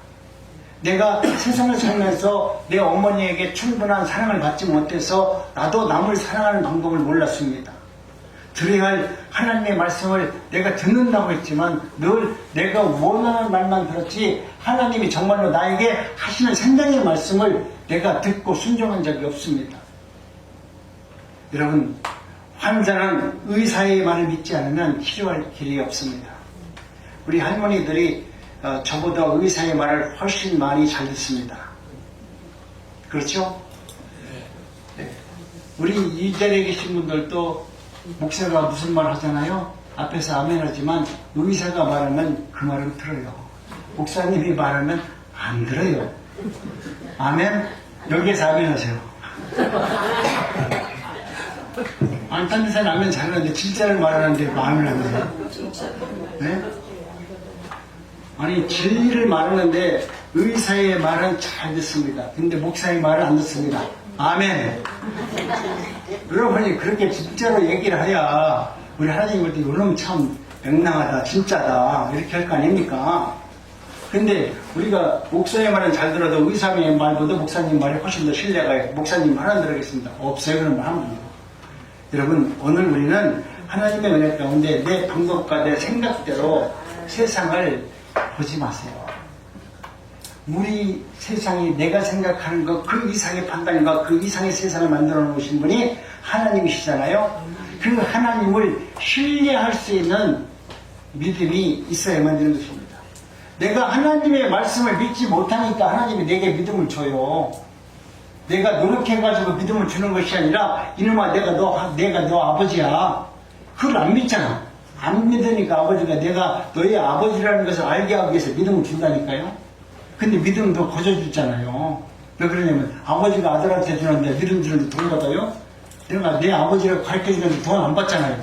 내가 세상을 살면서 내 어머니에게 충분한 사랑을 받지 못해서 나도 남을 사랑하는 방법을 몰랐습니다. 들어야 할 하나님의 말씀을 내가 듣는다고 했지만 늘 내가 원하는 말만 들었지 하나님이 정말로 나에게 하시는 생명의 말씀을 내가 듣고 순종한 적이 없습니다. 여러분, 환자는 의사의 말을 믿지 않으면 치료할 길이 없습니다. 우리 할머니들이 저보다 의사의 말을 훨씬 많이 잘 듣습니다. 그렇죠? 네. 우리 이 자리에 계신 분들도 목사가 무슨 말 하잖아요. 앞에서 아멘 하지만 의사가 말하면 그 말을 들어요. 목사님이 말하면 안 들어요. 아멘? 여기에서 아멘 하세요. 아니, 딴 데서는 아멘 잘하는데 진짜를 말하는데 아멘 안 하세요. 네? 아니, 진리를 말하는데 의사의 말은 잘 듣습니다. 근데 목사의 말은 안 듣습니다. 아멘. 여러분이 그렇게 진짜로 얘기를 해야 우리 하나님 볼 때 이놈 참 명랑하다, 진짜다 이렇게 할 거 아닙니까? 근데 우리가 목사의 말은 잘 들어도 의사의 말보다 목사님 말이 훨씬 더 신뢰가 있고 목사님 말 안 들어겠습니다. 없어요. 그런 말 하면. 여러분, 오늘 우리는 하나님의 은혜 가운데 내 방법과 내 생각대로 세상을 보지 마세요. 우리 세상이 내가 생각하는 것 그 이상의 판단과 그 이상의 세상을 만들어 놓으신 분이 하나님이시잖아요. 그 하나님을 신뢰할 수 있는 믿음이 있어야만 되는 것입니다. 내가 하나님의 말씀을 믿지 못하니까 하나님이 내게 믿음을 줘요. 내가 노력해가지고 믿음을 주는 것이 아니라 이놈아 내가 너 아버지야. 그걸 안 믿잖아. 안 믿으니까 아버지가 내가 너의 아버지라는 것을 알게 하기 위해서 믿음을 준다니까요. 근데 믿음도 거저주잖아요. 왜 그러냐면 아버지가 아들한테 주는데 믿음 주는데 돈 받아요? 내가 내 아버지라고 가르쳐주는데 돈 안 받잖아요.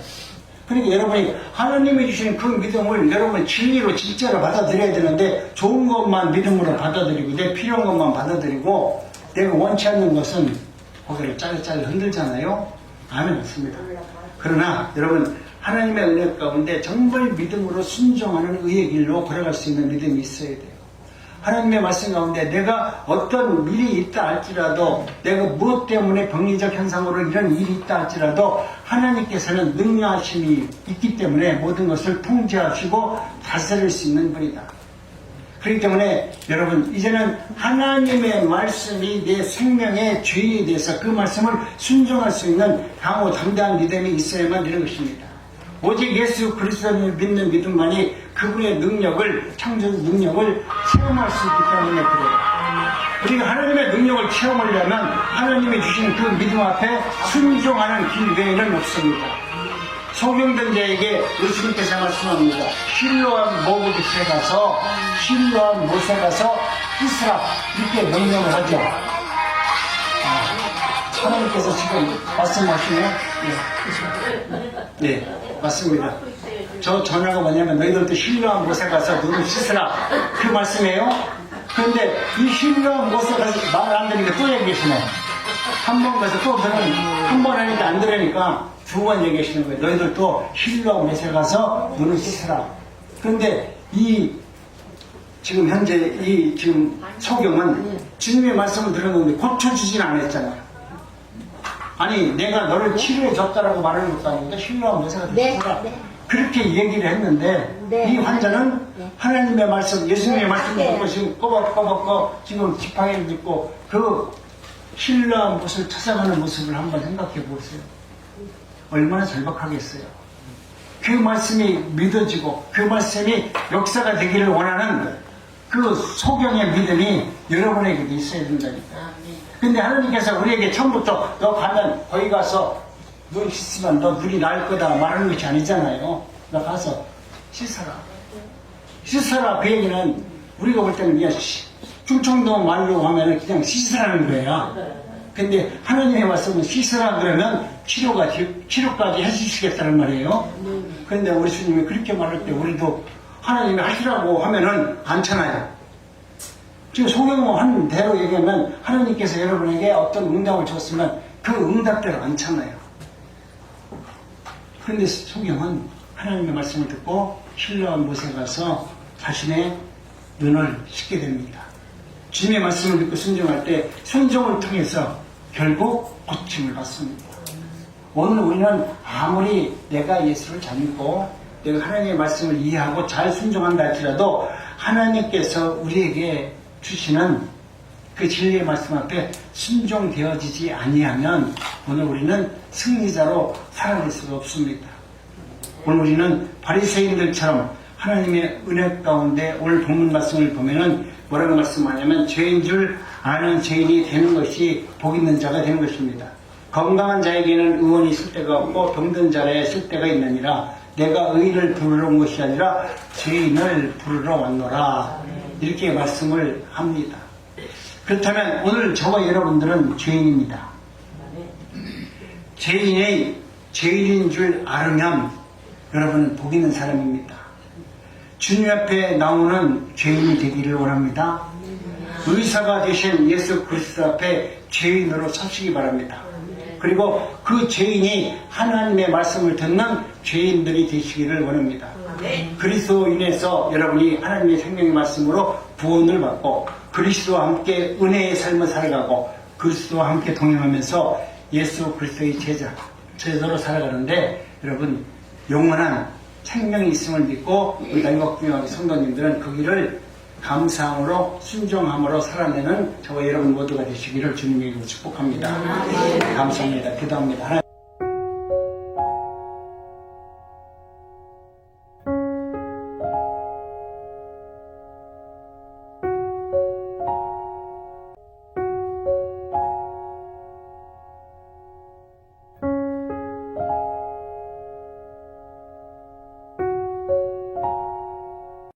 그러니까 여러분이 하나님이 주시는 그 믿음을 여러분 진리로 진짜로 받아들여야 되는데 좋은 것만 믿음으로 받아들이고 내 필요한 것만 받아들이고 내가 원치 않는 것은 고개를 짜릿짜릿 흔들잖아요. 아멘 맞습니다. 그러나 여러분 하나님의 은혜 가운데 정말 믿음으로 순종하는 의의 길로 걸어갈 수 있는 믿음이 있어야 돼요. 하나님의 말씀 가운데 내가 어떤 일이 있다 할지라도 내가 무엇 때문에 병리적 현상으로 이런 일이 있다 할지라도 하나님께서는 능력하심이 있기 때문에 모든 것을 통제하시고 다스릴 수 있는 분이다. 그렇기 때문에 여러분 이제는 하나님의 말씀이 내 생명의 주인이 돼서 그 말씀을 순종할 수 있는 강호 담대한 믿음이 있어야만 되는 것입니다. 오직 예수 그리스도를 믿는 믿음만이 그분의 능력을, 창조 능력을 체험할 수 있기 때문에 그래요. 우리가 하나님의 능력을 체험하려면 하나님이 주신 그 믿음 앞에 순종하는 길 외에는 없습니다. 소경된 자에게 예수님께서 말씀합니다. 실로암 못에 가서 이스라 이렇게 명령을 하죠. 하나님께서 지금 말씀하시네요. 네, 맞습니다. 저 전화가 뭐냐면 너희들도 실로암 못에 가서 눈을 씻으라 그 말씀이에요. 그런데 이 실로암 못에 가서 말 안 되니까 또 얘기하시네. 한 번 가서 또 저는 한 번 하니까 안 들으니까 두 번 얘기하시는 거예요. 너희들도 실로암 못에 가서 눈을 씻으라. 그런데 이 지금 현재 이 지금 소경은 주님의 말씀을 들었는데 고쳐주진 않았잖아요. 아니 내가 너를 치료해 줬다라고 말하는 것도 아닌데 실로암 못에 가서 씻으라. 그렇게 얘기를 했는데 이 환자는 하나님의 말씀, 예수님의 말씀을 듣고 지금 꼬박꼬박 지금 지팡이를 짚고 그 실로암 못을 찾아가는 모습을 한번 생각해 보세요. 얼마나 절박하겠어요. 그 말씀이 믿어지고 그 말씀이 역사가 되기를 원하는 그 소경의 믿음이 여러분에게도 있어야 된다니까. 근데 하나님께서 우리에게 처음부터 너 가면 거기 가서 눈 씻으면 너 눈이 나을 거다 말하는 것이 아니잖아요. 너 가서 씻어라. 씻어라 그 얘기는 우리가 볼 때는 그냥 충청도 말로 하면 그냥 씻으라는 거예요. 근데 하나님의 말씀은 씻으라 그러면 치료까지 해주시겠다는 말이에요. 그런데 우리 주님이 그렇게 말할 때 우리도 하나님이 하시라고 하면은 않잖아요. 지금 소경모 한 대로 얘기하면 하나님께서 여러분에게 어떤 응답을 줬으면 그 응답대로 않잖아요. 그런데 소경은 하나님의 말씀을 듣고 실로암 못에 가서 자신의 눈을 씻게 됩니다. 주님의 말씀을 듣고 순종할 때 순종을 통해서 결국 고침을 받습니다. 오늘 우리는 아무리 내가 예수를 잘 믿고 내가 하나님의 말씀을 이해하고 잘 순종한다 할지라도 하나님께서 우리에게 주시는 그 진리의 말씀 앞에 순종되어지지 아니하면 오늘 우리는 승리자로 살아갈 수가 없습니다. 오늘 우리는 바리새인들처럼 하나님의 은혜 가운데 오늘 본문 말씀을 보면은 뭐라고 말씀하냐면 죄인 줄 아는 죄인이 되는 것이 복 있는 자가 되는 것입니다. 건강한 자에게는 의원이 있을 때가 없고 병든 자에 쓸 때가 있느니라. 내가 의인을 부르러 온 것이 아니라 죄인을 부르러 왔노라. 이렇게 말씀을 합니다. 그렇다면 오늘 저와 여러분들은 죄인입니다. 죄인인 줄 알으면 여러분은 복 있는 사람입니다. 주님 앞에 나오는 죄인이 되기를 원합니다. 의사가 되신 예수 그리스도 앞에 죄인으로 서시기 바랍니다. 그리고 그 죄인이 하나님의 말씀을 듣는 죄인들이 되시기를 원합니다. 그리스도로 인해서 여러분이 하나님의 생명의 말씀으로 구원을 받고 그리스도와 함께 은혜의 삶을 살아가고 그리스도와 함께 동행하면서 예수 그리스도의 제자로 살아가는데 여러분 영원한 생명이 있음을 믿고 우리 남국교회 성도님들은 그 길을 감사함으로 순종함으로 살아내는 저와 여러분 모두가 되시기를 주님의 이름으로 축복합니다. 감사합니다. 기도합니다. 하나님.